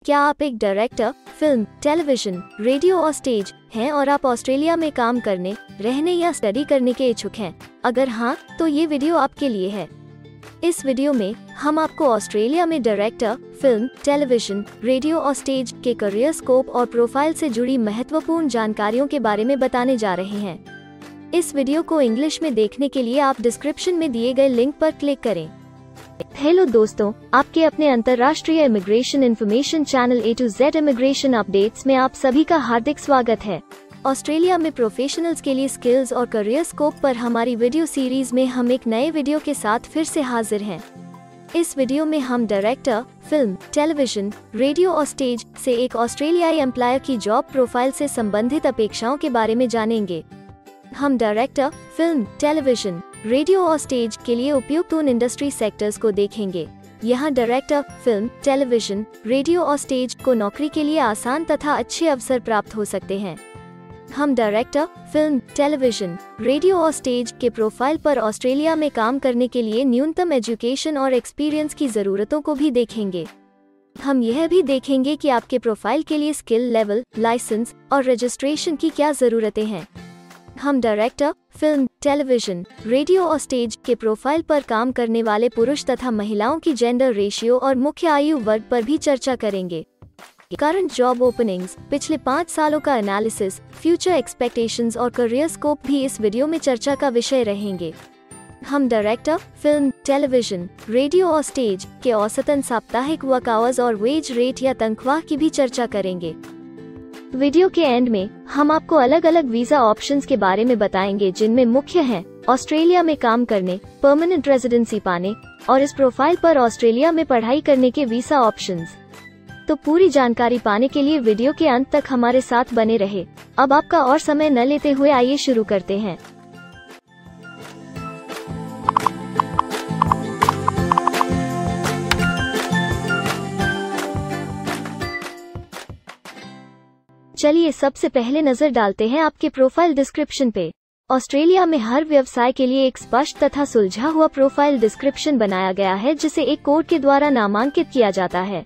क्या आप एक डायरेक्टर, फिल्म, टेलीविजन, रेडियो और स्टेज हैं और आप ऑस्ट्रेलिया में काम करने, रहने या स्टडी करने के इच्छुक हैं? अगर हाँ, तो ये वीडियो आपके लिए है। इस वीडियो में हम आपको ऑस्ट्रेलिया में डायरेक्टर, फिल्म, टेलीविजन, रेडियो और स्टेज के करियर स्कोप और प्रोफाइल से जुड़ी महत्वपूर्ण जानकारियों के बारे में बताने जा रहे हैं। इस वीडियो को इंग्लिश में देखने के लिए आप डिस्क्रिप्शन में दिए गए लिंक पर क्लिक करें। हेलो दोस्तों, आपके अपने अंतर्राष्ट्रीय immigration information channel A to Z immigration updates में आप सभी का हार्दिक स्वागत है। ऑस्ट्रेलिया में प्रोफेशनल्स के लिए स्किल्स और करियर स्कोप पर हमारी वीडियो सीरीज में हम एक नए वीडियो के साथ फिर से हाजिर हैं। इस वीडियो में हम डायरेक्टर, फिल्म, टेलीविजन, रेडियो और स्टेज से एक ऑस्ट्रेलियाई एम्प्लॉयर की जॉब प्रोफाइल से संबंधित अपेक्षाओं के बारे में जानेंगे। हम डायरेक्टर, फिल्म, टेलीविजन, रेडियो और स्टेज के लिए उपयुक्त उन इंडस्ट्री सेक्टर्स को देखेंगे। यहाँ डायरेक्टर, फिल्म, टेलीविजन, रेडियो और स्टेज को नौकरी के लिए आसान तथा अच्छे अवसर प्राप्त हो सकते हैं। हम डायरेक्टर, फिल्म, टेलीविजन, रेडियो और स्टेज के प्रोफाइल पर ऑस्ट्रेलिया में काम करने के लिए न्यूनतम एजुकेशन और एक्सपीरियंस की जरूरतों को भी देखेंगे। हम यह भी देखेंगे कि आपके प्रोफाइल के लिए स्किल लेवल, लाइसेंस और रजिस्ट्रेशन की क्या जरूरतें हैं। हम डायरेक्टर, फिल्म, टेलीविजन, रेडियो और स्टेज के प्रोफाइल पर काम करने वाले पुरुष तथा महिलाओं की जेंडर रेशियो और मुख्य आयु वर्ग पर भी चर्चा करेंगे। करंट जॉब ओपनिंग्स, पिछले 5 सालों का एनालिसिस, फ्यूचर एक्सपेक्टेशंस और करियर स्कोप भी इस वीडियो में चर्चा का विषय रहेंगे। हम डायरेक्टर, फिल्म, टेलीविजन, रेडियो और स्टेज के औसतन साप्ताहिक वर्क आवर्स और वेज रेट या तनख्वाह की भी चर्चा करेंगे। वीडियो के एंड में हम आपको अलग अलग वीजा ऑप्शंस के बारे में बताएंगे, जिनमें मुख्य हैं ऑस्ट्रेलिया में काम करने, परमानेंट रेजिडेंसी पाने और इस प्रोफाइल पर ऑस्ट्रेलिया में पढ़ाई करने के वीजा ऑप्शंस। तो पूरी जानकारी पाने के लिए वीडियो के अंत तक हमारे साथ बने रहे। अब आपका और समय न लेते हुए आइए शुरू करते हैं। चलिए सबसे पहले नजर डालते हैं आपके प्रोफाइल डिस्क्रिप्शन पे। ऑस्ट्रेलिया में हर व्यवसाय के लिए एक स्पष्ट तथा सुलझा हुआ प्रोफाइल डिस्क्रिप्शन बनाया गया है, जिसे एक कोड के द्वारा नामांकित किया जाता है।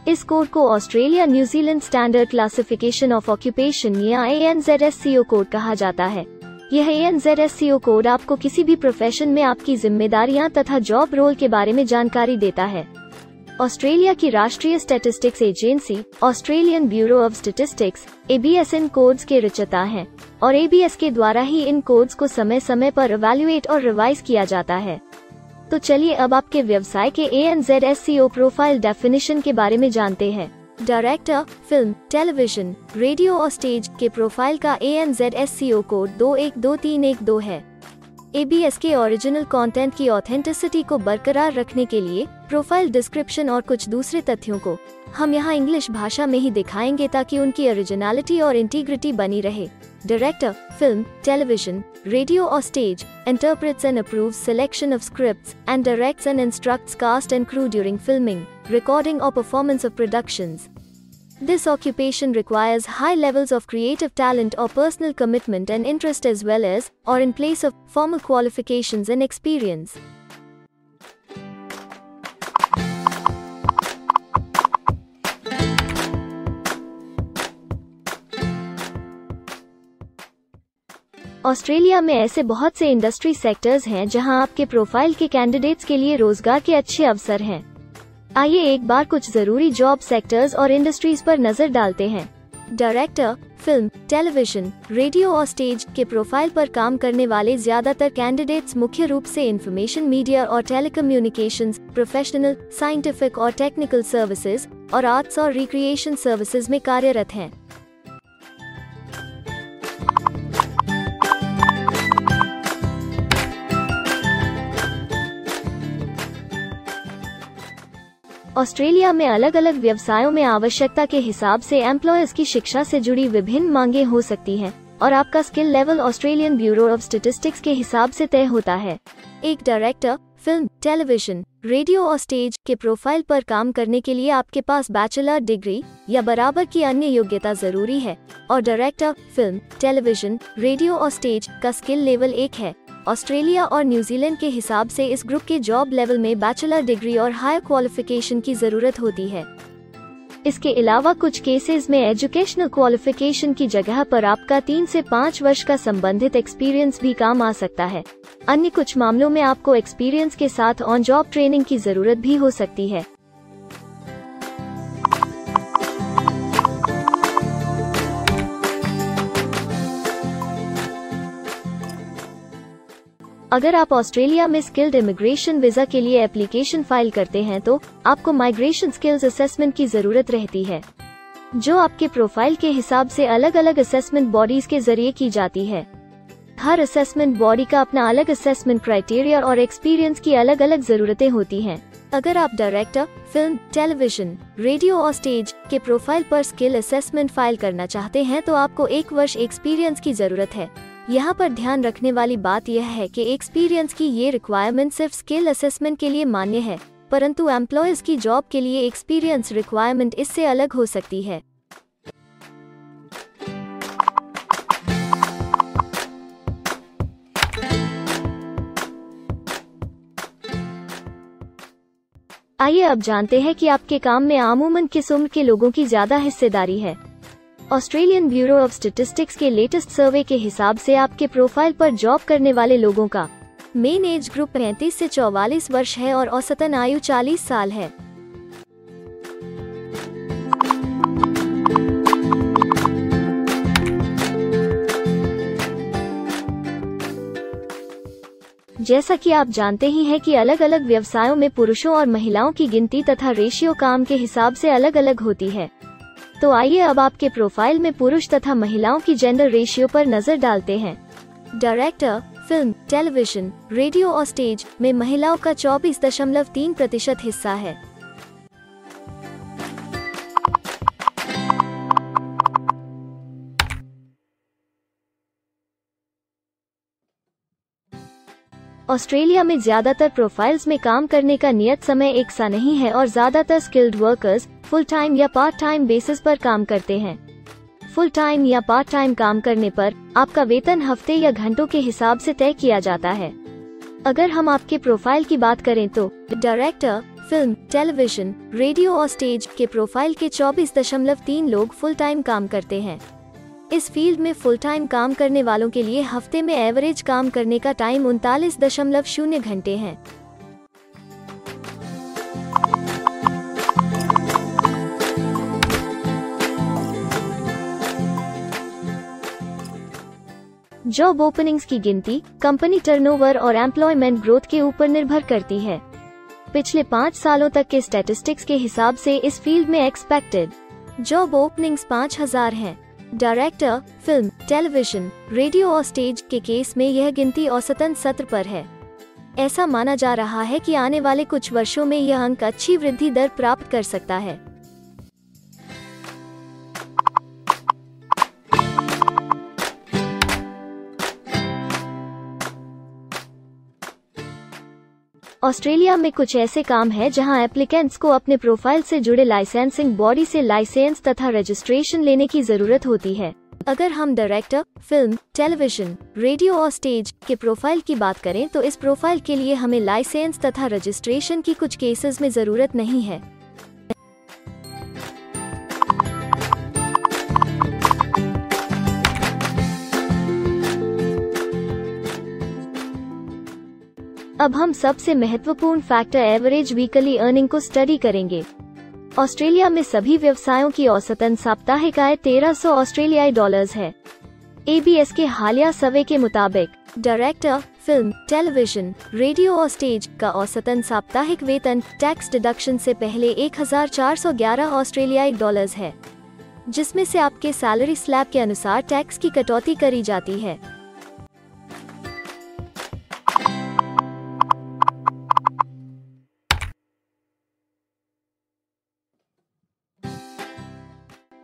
इस कोड को Australia New Zealand standard classification of occupation या ANZSCO कोड कहा जाता है। यह ANZSCO कोड आपको किसी भी प्रोफेशन में आपकी जिम्मेदारियां तथा जॉब रोल के बारे में जानकारी देता है। ऑस्ट्रेलिया की राष्ट्रीय statistics agency, Australian bureau of statistics, ABS in codes के रचयिता हैं और ABS के द्वारा ही इन कोड्स को समय समय पर इवैल्यूएट और रिवाइज किया जाता है। तो चलिए अब आपके व्यवसाय के ANZSCO प्रोफाइल डेफिनेशन के बारे में जानते हैं। डायरेक्टर, फिल्म, टेलीविजन, रेडियो और स्टेज के प्रोफाइल का ANZSCO कोड 212312 है। ABS के ओरिजिनल कंटेंट की ऑथेंटिसिटी को बरकरार रखने के लिए प्रोफाइल डिस्क्रिप्शन और कुछ दूसरे तथ्यों को हम यहाँ इंग्लिश भाषा में ही दिखाएंगे, ताकि उनकी ओरिजिनलिटी और इंटीग्रिटी बनी रहे। डायरेक्टर, फिल्म, टेलीविजन, रेडियो और stage interprets and approves selection of scripts and directs and instructs cast and crew during filming, recording or performance of productions. This occupation requires high levels of creative talent or personal commitment and interest, as well as, or in place of, formal qualifications and experience. Australia में ऐसे बहुत से industry sectors हैं जहां आपके profile के candidates के लिए रोजगार के अच्छे अवसर हैं। आइए एक बार कुछ जरूरी जॉब सेक्टर्स और इंडस्ट्रीज पर नजर डालते हैं। डायरेक्टर, फिल्म, टेलीविजन, रेडियो और स्टेज के प्रोफाइल पर काम करने वाले ज्यादातर कैंडिडेट्स मुख्य रूप से इंफॉर्मेशन मीडिया और टेलीकम्युनिकेशंस, प्रोफेशनल, साइंटिफिक और टेक्निकल सर्विसेज और आर्ट्स और रिक्रिएशन सर्विसेज में कार्यरत हैं। ऑस्ट्रेलिया में अलग अलग व्यवसायों में आवश्यकता के हिसाब से एम्प्लॉयर्स की शिक्षा से जुड़ी विभिन्न मांगें हो सकती हैं और आपका skill level Australian bureau of statistics के हिसाब से तय होता है। एक डायरेक्टर, फिल्म, टेलीविजन, रेडियो और स्टेज के प्रोफाइल पर काम करने के लिए आपके पास बैचलर डिग्री या बराबर की अन्य योग्यता जरूरी है और डायरेक्टर, फिल्म, टेलीविजन, रेडियो और स्टेज का स्किल लेवल 1 है। ऑस्ट्रेलिया और न्यूजीलैंड के हिसाब से इस ग्रुप के जॉब लेवल में बैचलर डिग्री और हायर क्वालिफिकेशन की जरूरत होती है। इसके अलावा कुछ केसेस में एजुकेशनल क्वालिफिकेशन की जगह पर आपका 3 से 5 वर्ष का संबंधित एक्सपीरियंस भी काम आ सकता है। अन्य कुछ मामलों में आपको एक्सपीरियंस के साथ ऑन जॉब ट्रेनिंग की जरूरत भी हो सकती है। अगर आप ऑस्ट्रेलिया में स्किल्ड इमिग्रेशन वीजा के लिए एप्लीकेशन फाइल करते हैं तो आपको माइग्रेशन स्किल्स असेसमेंट की जरूरत रहती है, जो आपके प्रोफाइल के हिसाब से अलग अलग असेसमेंट बॉडीज के जरिए की जाती है। हर असेसमेंट बॉडी का अपना अलग असेसमेंट क्राइटेरिया और एक्सपीरियंस की अलग अलग जरूरतें होती हैं। अगर आप डायरेक्टर, फिल्म, टेलीविजन, रेडियो और स्टेज के प्रोफाइल पर स्किल असेसमेंट फाइल करना चाहते हैं तो आपको 1 वर्ष एक्सपीरियंस की जरूरत है। यहाँ पर ध्यान रखने वाली बात यह है कि एक्सपीरियंस की ये रिक्वायरमेंट सिर्फ स्किल असेसमेंट के लिए मान्य है, परंतु एम्प्लॉयर्स की जॉब के लिए एक्सपीरियंस रिक्वायरमेंट इससे अलग हो सकती है। आइए अब जानते हैं कि आपके काम में आमूमन किस उम्र के लोगों की ज्यादा हिस्सेदारी है। ऑस्ट्रेलियन ब्यूरो ऑफ स्टैटिस्टिक्स के लेटेस्ट सर्वे के हिसाब से आपके प्रोफाइल पर जॉब करने वाले लोगों का मेन एज ग्रुप 35 से 44 वर्ष है और औसतन आयु 40 साल है। जैसा कि आप जानते ही हैं कि अलग अलग व्यवसायों में पुरुषों और महिलाओं की गिनती तथा रेशियो काम के हिसाब से अलग अलग होती है। तो आइए अब आपके प्रोफाइल में पुरुष तथा महिलाओं की जेंडर रेशियो पर नजर डालते हैं। डायरेक्टर, फिल्म, टेलीविजन, रेडियो और स्टेज में महिलाओं का 24.3% हिस्सा है। ऑस्ट्रेलिया में ज्यादातर प्रोफाइल्स में काम करने का नियत समय एक सा नहीं है और ज्यादातर स्किल्ड वर्कर्स फुल टाइम या पार्ट टाइम बेसिस पर काम करते हैं। फुल टाइम या पार्ट टाइम काम करने पर आपका वेतन हफ्ते या घंटों के हिसाब से तय किया जाता है। अगर हम आपके प्रोफाइल की बात करें तो डायरेक्टर, फिल्म, टेलीविजन, रेडियो और स्टेज के प्रोफाइल के 24.3 लोग फुल टाइम काम करते हैं। इस फील्ड में फुल टाइम काम करने वालों के लिए हफ्ते में एवरेज काम करने का टाइम 39.0 घंटे है। जॉब ओपनिंग्स की गिनती कंपनी टर्नओवर और एम्प्लॉयमेंट ग्रोथ के ऊपर निर्भर करती है। पिछले 5 सालों तक के स्टैटिस्टिक्स के हिसाब से इस फील्ड में एक्सपेक्टेड जॉब ओपनिंग्स 5000 हैं। डायरेक्टर, फिल्म, टेलीविजन, रेडियो और स्टेज के केस में यह गिनती औसतन 17 पर है। ऐसा माना जा रहा है कि आने वाले कुछ वर्षों में यह अंक अच्छी वृद्धि दर प्राप्त कर सकता है। ऑस्ट्रेलिया में कुछ ऐसे काम हैं जहां एप्लीकेंट्स को अपने प्रोफाइल से जुड़े लाइसेंसिंग बॉडी से लाइसेंस तथा रजिस्ट्रेशन लेने की जरूरत होती है। अगर हम डायरेक्टर, फिल्म, टेलीविजन, रेडियो और स्टेज के प्रोफाइल की बात करें तो इस प्रोफाइल के लिए हमें लाइसेंस तथा रजिस्ट्रेशन की कुछ केसेस में जरूरत नहीं है। अब हम सबसे महत्वपूर्ण फैक्टर एवरेज वीकली अर्निंग को स्टडी करेंगे। ऑस्ट्रेलिया में सभी व्यवसायों की औसतन साप्ताहिक आय 1300 ऑस्ट्रेलियाई डॉलर्स है। ABS के हालिया सर्वे के मुताबिक डायरेक्टर, फिल्म, टेलीविजन, रेडियो और स्टेज का औसतन साप्ताहिक वेतन टैक्स डिडक्शन से पहले 1411 ऑस्ट्रेलियाई डॉलर्स है, जिसमें से आपके सैलरी स्लैब के अनुसार टैक्स की कटौती करी जाती है।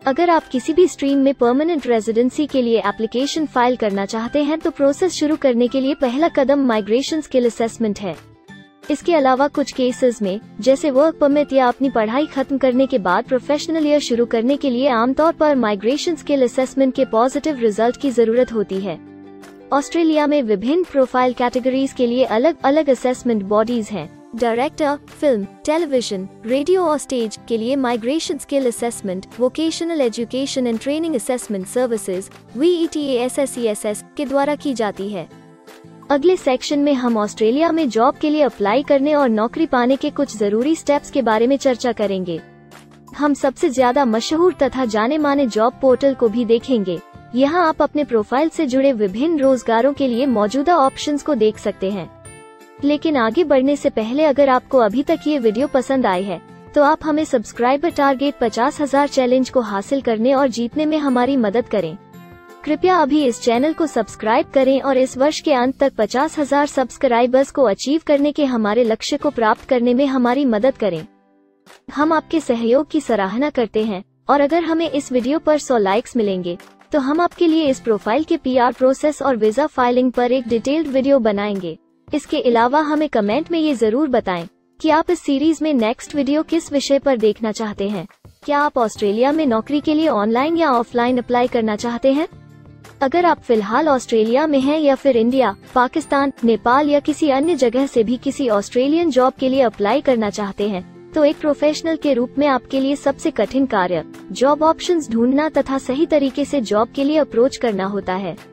अगर आप किसी भी स्ट्रीम में परमानेंट रेजिडेंसी के लिए एप्लीकेशन फाइल करना चाहते हैं तो प्रोसेस शुरू करने के लिए पहला कदम माइग्रेशन स्किल असेसमेंट है। इसके अलावा कुछ केसेस में, जैसे वर्क परमिट या अपनी पढ़ाई खत्म करने के बाद प्रोफेशनल ईयर शुरू करने के लिए आमतौर पर माइग्रेशन स्किल असेसमेंट के पॉजिटिव रिजल्ट की जरूरत होती है। ऑस्ट्रेलिया में विभिन्न प्रोफाइल कैटेगरीज के लिए अलग अलग असेसमेंट बॉडीज हैं। डायरेक्टर, फिल्म, टेलीविजन, रेडियो और स्टेज के लिए migration skill assessment, vocational education and training assessment services VETASSESS के द्वारा की जाती है। अगले सेक्शन में हम ऑस्ट्रेलिया में जॉब के लिए अप्लाई करने और नौकरी पाने के कुछ जरूरी स्टेप्स के बारे में चर्चा करेंगे। हम सबसे ज्यादा मशहूर तथा जाने माने जॉब पोर्टल को भी देखेंगे। यहाँ आप अपने प्रोफाइल से जुड़े विभिन्न रोजगारों के लिए मौजूदा ऑप्शंस को देख सकते हैं। लेकिन आगे बढ़ने से पहले अगर आपको अभी तक ये वीडियो पसंद आई है तो आप हमें सब्सक्राइबर टारगेट 50,000 चैलेंज को हासिल करने और जीतने में हमारी मदद करें। कृपया अभी इस चैनल को सब्सक्राइब करें और इस वर्ष के अंत तक 50,000 सब्सक्राइबर्स को अचीव करने के हमारे लक्ष्य को प्राप्त करने में हमारी मदद करें। हम आपके सहयोग की सराहना करते हैं और अगर हमें इस वीडियो पर 100 लाइक्स मिलेंगे तो हम आपके लिए इस प्रोफाइल के PR प्रोसेस और वीजा फाइलिंग पर एक डिटेल्ड वीडियो बनाएंगे। इसके अलावा हमें कमेंट में ये जरूर बताएं कि आप इस सीरीज में नेक्स्ट वीडियो किस विषय पर देखना चाहते हैं। क्या आप ऑस्ट्रेलिया में नौकरी के लिए ऑनलाइन या ऑफलाइन अप्लाई करना चाहते हैं? अगर आप फिलहाल ऑस्ट्रेलिया में हैं या फिर इंडिया, पाकिस्तान, नेपाल या किसी अन्य जगह से भी किसी ऑस्ट्रेलियन जॉब के लिए अप्लाई करना चाहते हैं तो एक प्रोफेशनल के रूप में आपके लिए सबसे कठिन कार्य जॉब ऑप्शंस ढूंढना तथा सही तरीके से जॉब के लिए अप्रोच करना होता है।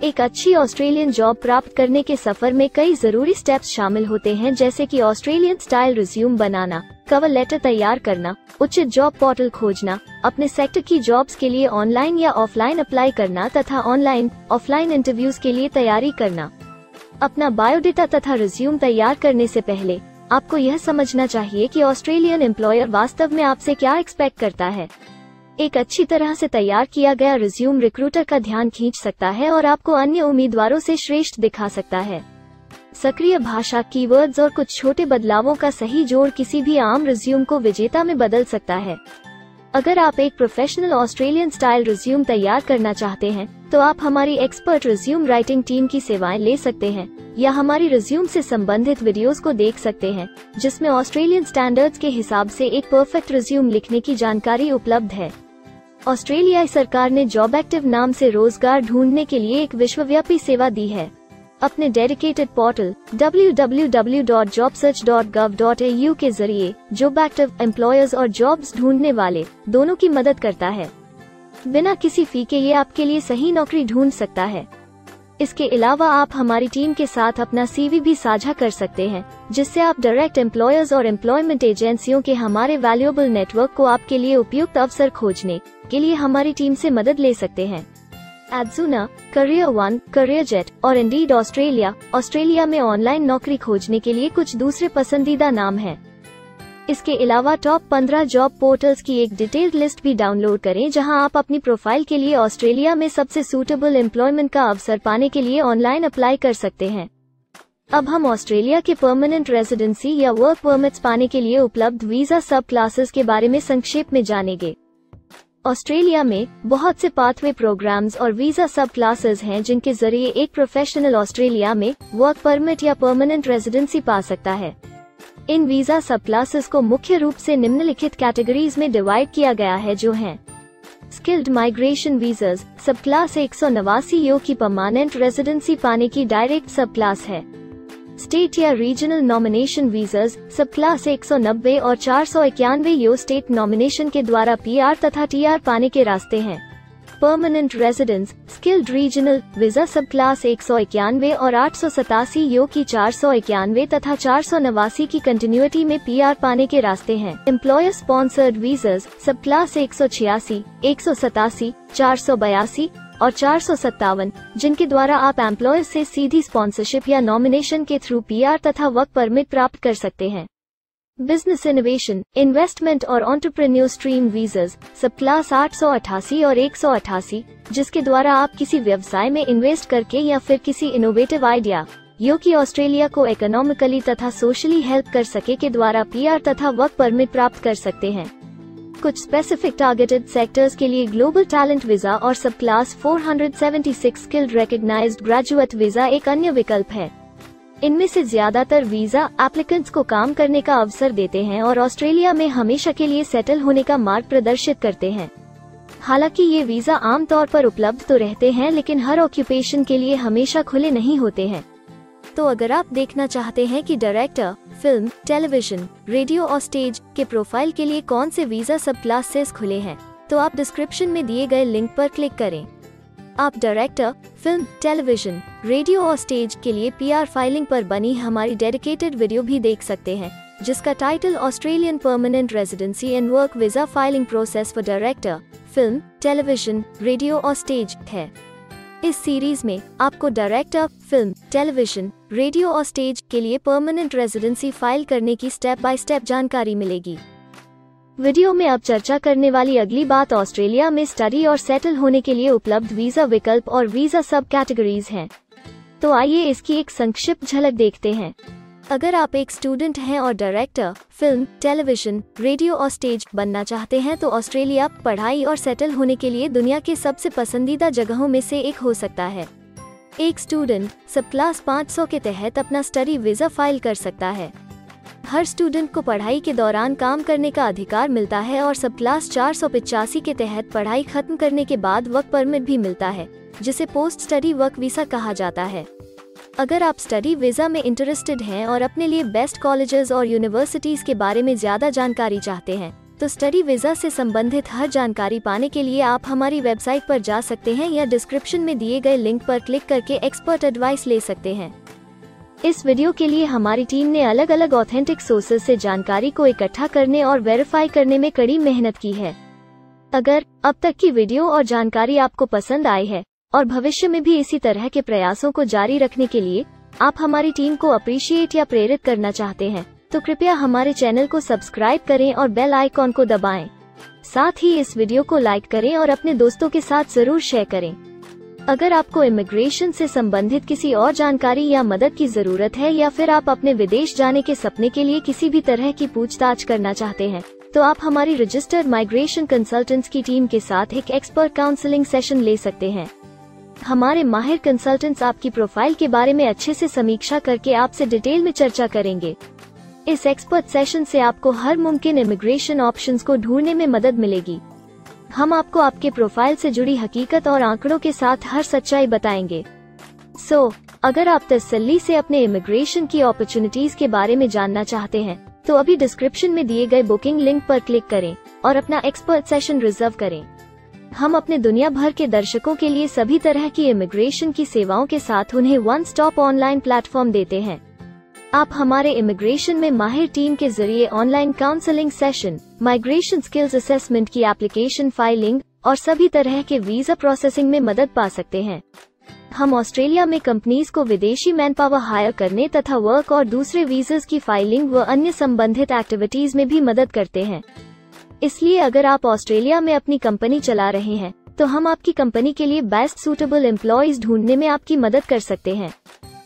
एक अच्छी ऑस्ट्रेलियन जॉब प्राप्त करने के सफर में कई जरूरी स्टेप्स शामिल होते हैं, जैसे कि ऑस्ट्रेलियन स्टाइल रिज्यूम बनाना, कवर लेटर तैयार करना, उचित जॉब पोर्टल खोजना, अपने सेक्टर की जॉब्स के लिए ऑनलाइन या ऑफलाइन अप्लाई करना तथा ऑनलाइन ऑफलाइन इंटरव्यूज के लिए तैयारी करना। अपना बायोडेटा तथा रिज्यूम तैयार करने से पहले आपको यह समझना चाहिए कि ऑस्ट्रेलियन एम्प्लॉयर वास्तव में आपसे क्या एक्सपेक्ट करता है। एक अच्छी तरह से तैयार किया गया रिज्यूम रिक्रूटर का ध्यान खींच सकता है और आपको अन्य उम्मीदवारों से श्रेष्ठ दिखा सकता है। सक्रिय भाषा, कीवर्ड्स और कुछ छोटे बदलावों का सही जोड़ किसी भी आम रिज्यूम को विजेता में बदल सकता है। अगर आप एक प्रोफेशनल ऑस्ट्रेलियन स्टाइल रिज्यूम तैयार करना चाहते हैं तो आप हमारी एक्सपर्ट रिज्यूम राइटिंग टीम की सेवाएं ले सकते हैं या हमारी रिज्यूम से संबंधित वीडियोस को देख सकते हैं, जिसमें ऑस्ट्रेलियन स्टैंडर्ड्स के हिसाब से एक परफेक्ट रिज्यूम लिखने की जानकारी उपलब्ध है। ऑस्ट्रेलियाई सरकार ने जॉब एक्टिव नाम से रोजगार ढूंढने के लिए एक विश्वव्यापी सेवा दी है। अपने डेडिकेटेड पोर्टल www.jobsearch.gov.au के जरिए जॉब एक्टिव एम्प्लॉयर्स और जॉब्स ढूंढने वाले दोनों की मदद करता है। बिना किसी फी के ये आपके लिए सही नौकरी ढूंढ सकता है। इसके अलावा आप हमारी टीम के साथ अपना CV भी साझा कर सकते हैं, जिससे आप डायरेक्ट एम्प्लॉयर्स और एम्प्लॉयमेंट एजेंसियों के हमारे वैल्यूएबल नेटवर्क को आपके लिए उपयुक्त अवसर खोजने के लिए हमारी टीम से मदद ले सकते हैं। एडजुना, करियर वन, करियर जेट और इंडीड ऑस्ट्रेलिया में ऑनलाइन नौकरी खोजने के लिए कुछ दूसरे पसंदीदा नाम हैं। इसके अलावा टॉप 15 जॉब पोर्टल्स की एक डिटेल्ड लिस्ट भी डाउनलोड करें, जहां आप अपनी प्रोफाइल के लिए ऑस्ट्रेलिया में सबसे सूटेबल एम्प्लॉयमेंट का अवसर पाने के लिए ऑनलाइन अप्लाई कर सकते हैं। अब हम ऑस्ट्रेलिया के परमानेंट रेजिडेंसी या वर्क परमिट्स पाने के लिए उपलब्ध वीजा सब क्लासेस के बारे में संक्षेप में जानेंगे। ऑस्ट्रेलिया में बहुत से पाथवे प्रोग्राम्स और वीजा सब क्लासेस हैं, जिनके जरिए एक प्रोफेशनल ऑस्ट्रेलिया में वर्क परमिट या परमानेंट रेजिडेंसी पा सकता है। इन वीजा सब क्लासेस को मुख्य रूप से निम्नलिखित कैटेगरीज में डिवाइड किया गया है, जो हैं स्किल्ड माइग्रेशन वीजास सब क्लास 189 यो की परमानेंट रेजिडेंसी पाने की डायरेक्ट सब क्लास है। स्टेट या रीजनल नॉमिनेशन वीजास सब क्लास 190 और 491 यो स्टेट नॉमिनेशन के द्वारा PR तथा TR पाने के रास्ते हैं। Permanent residence skilled regional visa सब क्लास 191 और 887 यो की 491 तथा 489 की कंटिन्यूटी में PR पाने के रास्ते हैं। एम्प्लॉयर स्पॉन्सर्ड वीजास सब क्लास 186, 187, 482 और 457, जिनके द्वारा आप एम्प्लॉयर से सीधी स्पॉन्सरशिप या नॉमिनेशन के थ्रू PR तथा वर्क परमिट प्राप्त कर सकते हैं। बिजनेस इनोवेशन, इन्वेस्टमेंट और एंटरप्रेन्योर स्ट्रीम वीजास सब क्लास 888 और 188, जिसके द्वारा आप किसी व्यवसाय में इन्वेस्ट करके या फिर किसी इनोवेटिव आइडिया यो कि ऑस्ट्रेलिया को इकोनॉमिकली तथा सोशली हेल्प कर सके के द्वारा PR तथा वर्क परमिट प्राप्त कर सकते हैं। कुछ स्पेसिफिक टारगेटेड सेक्टर्स के लिए ग्लोबल टैलेंट वीजा और subclass 476 skilled recognised graduate visa एक अन्य विकल्प है। इनमें से ज्यादातर वीजा एप्लीकेंट्स को काम करने का अवसर देते हैं और ऑस्ट्रेलिया में हमेशा के लिए सेटल होने का मार्ग प्रदर्शित करते हैं। हालांकि ये वीजा आमतौर पर उपलब्ध तो रहते हैं, लेकिन हर ऑक्यूपेशन के लिए हमेशा खुले नहीं होते हैं। तो अगर आप देखना चाहते हैं कि डायरेक्टर, फिल्म, टेलीविजन, रेडियो और स्टेज के प्रोफाइल के लिए कौन से वीजा सब क्लासेस खुले हैं, तो आप डिस्क्रिप्शन में दिए गए लिंक पर क्लिक करें। आप डायरेक्टर, फिल्म, टेलीविजन, रेडियो और स्टेज के लिए PR फाइलिंग पर बनी हमारी डेडिकेटेड वीडियो भी देख सकते हैं, जिसका title Australian permanent residency and work visa filing process for director, film, television, radio और स्टेज है। इस सीरीज में आपको डायरेक्टर, फिल्म, टेलीविजन, रेडियो और स्टेज के लिए परमानेंट रेजिडेंसी फाइल करने की स्टेप बाय स्टेप जानकारी मिलेगी। वीडियो में अब चर्चा करने वाली अगली बात ऑस्ट्रेलिया में स्टडी और सेटल होने के लिए उपलब्ध वीजा विकल्प और वीजा सब कैटेगरीज हैं। तो आइए इसकी एक संक्षिप्त झलक देखते हैं। अगर आप एक स्टूडेंट हैं और डायरेक्टर, फिल्म, टेलीविजन, रेडियो और स्टेज बनना चाहते हैं तो ऑस्ट्रेलिया पढ़ाई और सेटल होने के लिए दुनिया के सबसे पसंदीदा जगहों में से एक हो सकता है। एक स्टूडेंट सब क्लास 500 के तहत अपना स्टडी वीजा फाइल कर सकता है। हर स्टूडेंट को पढ़ाई के दौरान काम करने का अधिकार मिलता है और सब क्लास 485 के तहत पढ़ाई खत्म करने के बाद वर्क परमिट भी मिलता है, जिसे पोस्ट स्टडी वर्क वीजा कहा जाता है। अगर आप स्टडी वीजा में इंटरेस्टेड हैं और अपने लिए बेस्ट कॉलेजेस और यूनिवर्सिटीज के बारे में ज्यादा जानकारी चाहते हैं, तो स्टडी वीजा से संबंधित हर जानकारी पाने के लिए आप हमारी वेबसाइट पर जा सकते हैं या डिस्क्रिप्शन में दिए गए लिंक पर क्लिक करके एक्सपर्ट एडवाइस ले सकते हैं। इस वीडियो के लिए हमारी टीम ने अलग अलग ऑथेंटिक सोर्सेज से जानकारी को इकट्ठा करने और वेरीफाई करने में कड़ी मेहनत की है। अगर अब तक की वीडियो और जानकारी आपको पसंद आई है और भविष्य में भी इसी तरह के प्रयासों को जारी रखने के लिए आप हमारी टीम को अप्रिशिएट या प्रेरित करना चाहते हैं, तो कृपया हमारे चैनल को सब्सक्राइब करें और बेल आइकॉन को दबाएं। साथ ही इस वीडियो को लाइक करें और अपने दोस्तों के साथ जरूर शेयर करें। अगर आपको इमिग्रेशन से संबंधित किसी और जानकारी या मदद की जरूरत है या फिर आप अपने विदेश जाने के सपने के लिए किसी भी तरह की पूछताछ करना चाहते हैं, तो आप हमारी रजिस्टर्ड माइग्रेशन कंसल्टेंट्स की टीम के साथ एक एक्सपर्ट काउंसलिंग सेशन ले सकते हैं। हमारे माहिर कंसल्टेंट्स आपकी प्रोफाइल के बारे में अच्छे से समीक्षा करके आपसे डिटेल में चर्चा करेंगे। इस एक्सपर्ट सेशन से आपको हर मुमकिन इमिग्रेशन ऑप्शंस को ढूंढने में मदद मिलेगी। हम आपको आपके प्रोफाइल से जुड़ी हकीकत और आंकड़ों के साथ हर सच्चाई बताएंगे। अगर आप तसल्ली से अपने इमिग्रेशन की अपॉर्चुनिटीज के बारे में जानना चाहते हैं, तो अभी डिस्क्रिप्शन में दिए गए बुकिंग लिंक पर क्लिक करें और अपना एक्सपर्ट सेशन रिजर्व करें। हम अपने दुनिया भर के दर्शकों के लिए सभी तरह की इमिग्रेशन की सेवाओं के साथ उन्हें वन स्टॉप ऑनलाइन प्लेटफॉर्म देते हैं। आप हमारे इमिग्रेशन में माहिर टीम के जरिए online counselling session, migration skills assessment की एप्लीकेशन फाइलिंग और सभी तरह के वीजा प्रोसेसिंग में मदद पा सकते हैं। हम ऑस्ट्रेलिया में कंपनीज को विदेशी मैन पावर हायर करने तथा वर्क और दूसरे वीजास की फाइलिंग व अन्य संबंधित एक्टिविटीज में भी मदद करते हैं। इसलिए अगर आप ऑस्ट्रेलिया में अपनी कंपनी चला रहे हैं, तो हम आपकी कंपनी के लिए बेस्ट सूटेबल एम्प्लॉयज ढूंढने में आपकी मदद कर सकते हैं।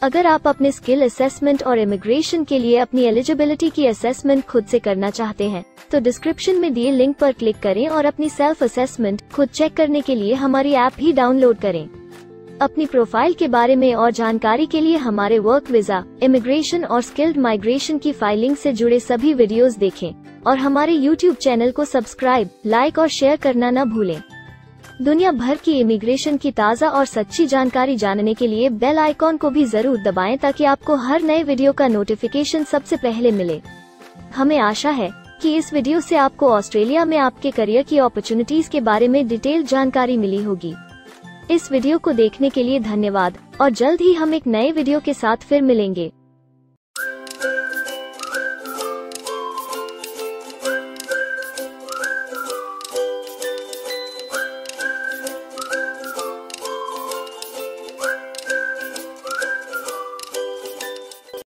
अगर आप अपने स्किल असेसमेंट और इमिग्रेशन के लिए अपनी एलिजिबिलिटी की असेसमेंट खुद से करना चाहते हैं, तो डिस्क्रिप्शन में दिए लिंक पर क्लिक करें और अपनी सेल्फ असेसमेंट खुद चेक करने के लिए हमारी ऐप भी डाउनलोड करें। अपनी प्रोफाइल के बारे में और जानकारी के लिए हमारे वर्क वीजा, इमिग्रेशन और स्किल्ड माइग्रेशन की फाइलिंग से जुड़े सभी वीडियोस देखें और हमारे YouTube चैनल को सब्सक्राइब, लाइक और शेयर करना न भूलें। दुनिया भर की इमिग्रेशन की ताज़ा और सच्ची जानकारी जानने के लिए बेल आइकॉन को भी जरूर दबाएं ताकि आपको हर नए वीडियो का नोटिफिकेशन सबसे पहले मिले। हमें आशा है कि इस वीडियो से आपको ऑस्ट्रेलिया में आपके करियर की अपॉर्चुनिटीज के बारे में डिटेल जानकारी मिली होगी। इस वीडियो को देखने के लिए धन्यवाद और जल्द ही हम एक नए वीडियो के साथ फिर मिलेंगे।